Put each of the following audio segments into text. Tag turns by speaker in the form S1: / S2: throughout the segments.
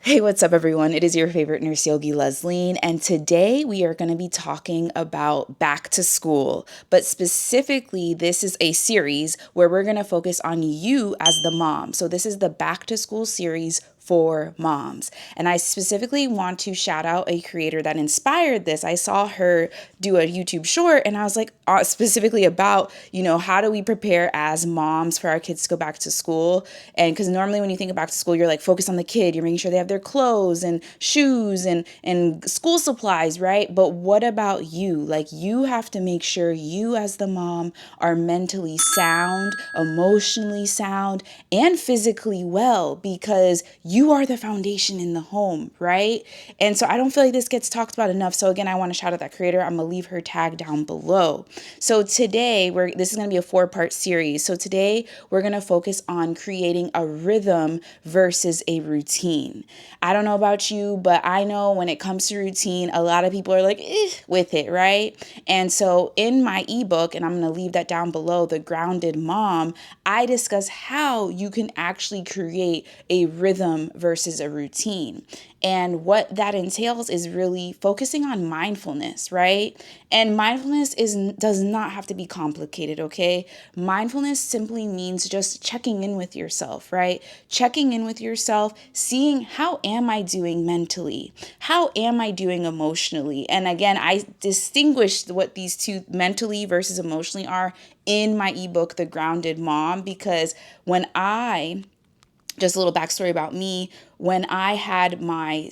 S1: Hey, what's up, everyone? It is your favorite nurse yogi, Leslie, and today we are going to be talking about back to school. But specifically, this is a series where we're going to focus on you as the mom. So, this is the back to school series for moms. And I specifically want to shout out a creator that inspired this. I saw her do a YouTube short and I was like, specifically about, how do we prepare as moms for our kids to go back to school? And because normally when you think of back to school, you're like focused on the kid, you're making sure they have their clothes and shoes and school supplies, right? But what about you? Like, you have to make sure you as the mom are mentally sound, emotionally sound, and physically well, because you are the foundation in the home, right? And so I don't feel like this gets talked about enough. So again, I want to shout out that creator. I'm going to leave her tag down below. So today, this is going to be a 4-part series. So today we're going to focus on creating a rhythm versus a routine. I don't know about you, but I know when it comes to routine, a lot of people are like, with it, right? And so in my ebook, and I'm going to leave that down below, The Grounded Mom, I discuss how you can actually create a rhythm versus a routine. And what that entails is really focusing on mindfulness, right? And mindfulness does not have to be complicated, okay? Mindfulness simply means just checking in with yourself, right? Checking in with yourself, seeing how am I doing mentally? How am I doing emotionally? And again, I distinguished what these two, mentally versus emotionally, are in my ebook, The Grounded Mom, because just a little backstory about me. When I had my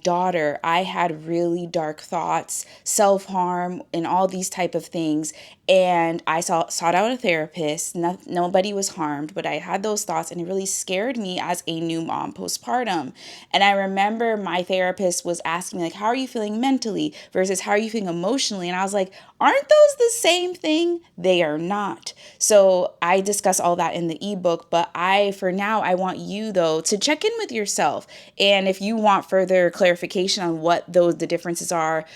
S1: daughter, I had really dark thoughts, self-harm, and all these type of things. And I sought out a therapist. Nobody was harmed, but I had those thoughts, and it really scared me as a new mom postpartum. And I remember my therapist was asking me, like, how are you feeling mentally versus how are you feeling emotionally? And I was like, aren't those the same thing? They are not. So I discuss all that in the ebook, but for now, I want you, though, to check in with yourself. And if you want further clarification on what the differences are,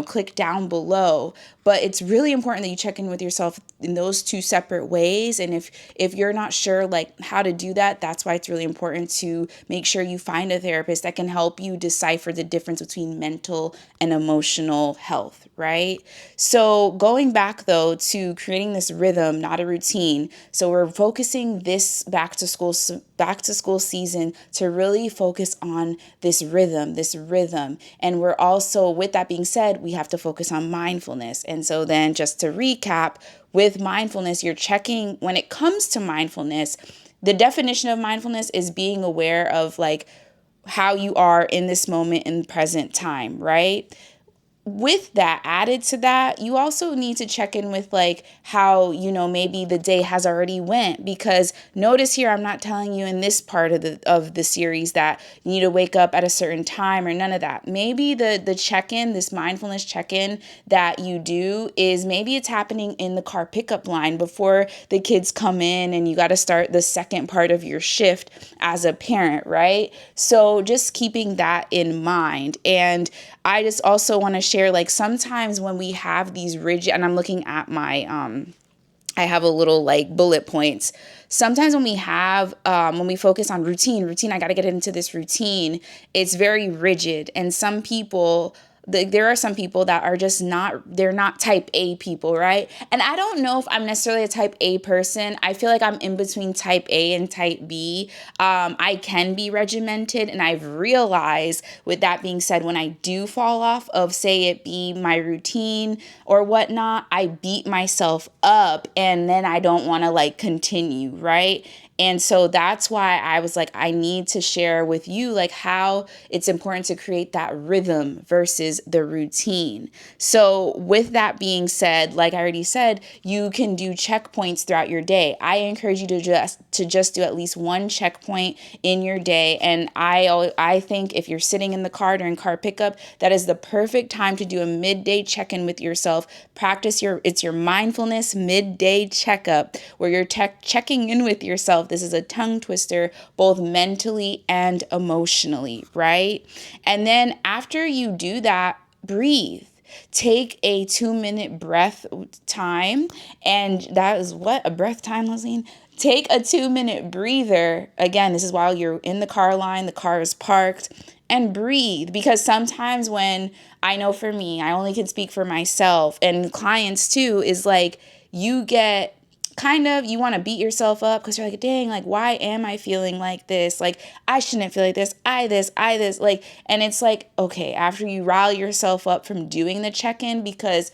S1: click down below. But it's really important that you check in with yourself in those two separate ways. And if you're not sure like how to do that, that's why it's really important to make sure you find a therapist that can help you decipher the difference between mental and emotional health, right? So going back though to creating this rhythm, not a routine. So we're focusing this back to school season to really focus on this rhythm. And we're also, with that being said, we have to focus on mindfulness. And so then just to recap, with mindfulness, you're checking, when it comes to mindfulness, the definition of mindfulness is being aware of like how you are in this moment in present time, right? With that, added to that, you also need to check in with like how, maybe the day has already went, because notice here, I'm not telling you in this part of the series that you need to wake up at a certain time or none of that. Maybe the check-in, this mindfulness check-in that you do, is maybe it's happening in the car pickup line before the kids come in and you got to start the second part of your shift as a parent, right? So just keeping that in mind. And I just also want to share, like, sometimes when we have these rigid, and I'm looking at my, I have a little like bullet points. Sometimes when we focus on routine, I got to get into this routine. It's very rigid. And there are some people that are just they're not type A people, right? And I don't know if I'm necessarily a type A person. I feel like I'm in between type A and type B. I can be regimented, and I've realized, with that being said, when I do fall off of, say it be my routine or whatnot, I beat myself up, and then I don't want to like continue, right? And so that's why I was like, I need to share with you like how it's important to create that rhythm versus the routine. So with that being said, like I already said, you can do checkpoints throughout your day. I encourage you to just do at least one checkpoint in your day. And I think if you're sitting in the car during car pickup, that is the perfect time to do a midday check-in with yourself. It's your mindfulness midday checkup where you're checking in with yourself. This is a tongue twister, both mentally and emotionally, right? And then after you do that, breathe. Take a 2-minute breath time. And that is what? A breath time, Leslie? take a 2-minute breather. Again, this is while you're in the car line, the car is parked, and breathe. Because sometimes when, I know for me, I only can speak for myself and clients too, is like you get you want to beat yourself up because you're like, dang, like, why am I feeling like this? Like, I shouldn't feel like this. I this. Like, and it's like, okay, after you rally yourself up from doing the check-in, because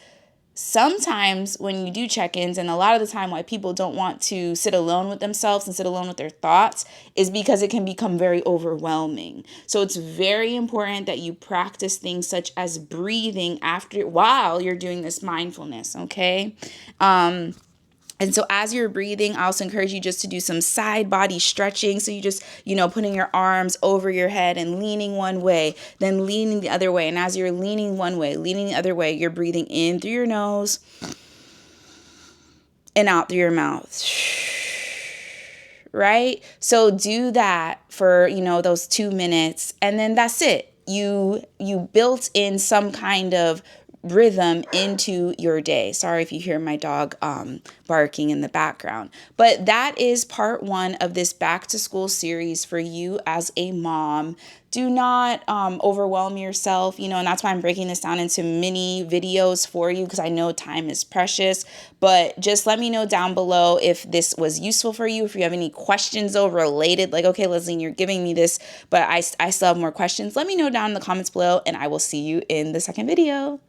S1: sometimes when you do check-ins, and a lot of the time why people don't want to sit alone with themselves and sit alone with their thoughts is because it can become very overwhelming. So it's very important that you practice things such as breathing while you're doing this mindfulness, okay? And so as you're breathing, I also encourage you just to do some side body stretching. So you just, putting your arms over your head and leaning one way, then leaning the other way. And as you're leaning one way, leaning the other way, you're breathing in through your nose and out through your mouth. Right? So do that for, those 2 minutes, and then that's it. You built in some kind of rhythm into your day. Sorry if you hear my dog barking in the background. But that is part 1 of this back to school series for you as a mom. Do not overwhelm yourself, and that's why I'm breaking this down into mini videos for you, because I know time is precious. But just let me know down below if this was useful for you, if you have any questions though related, like, okay, Leslie, you're giving me this, but I still have more questions. Let me know down in the comments below, and I will see you in the second video.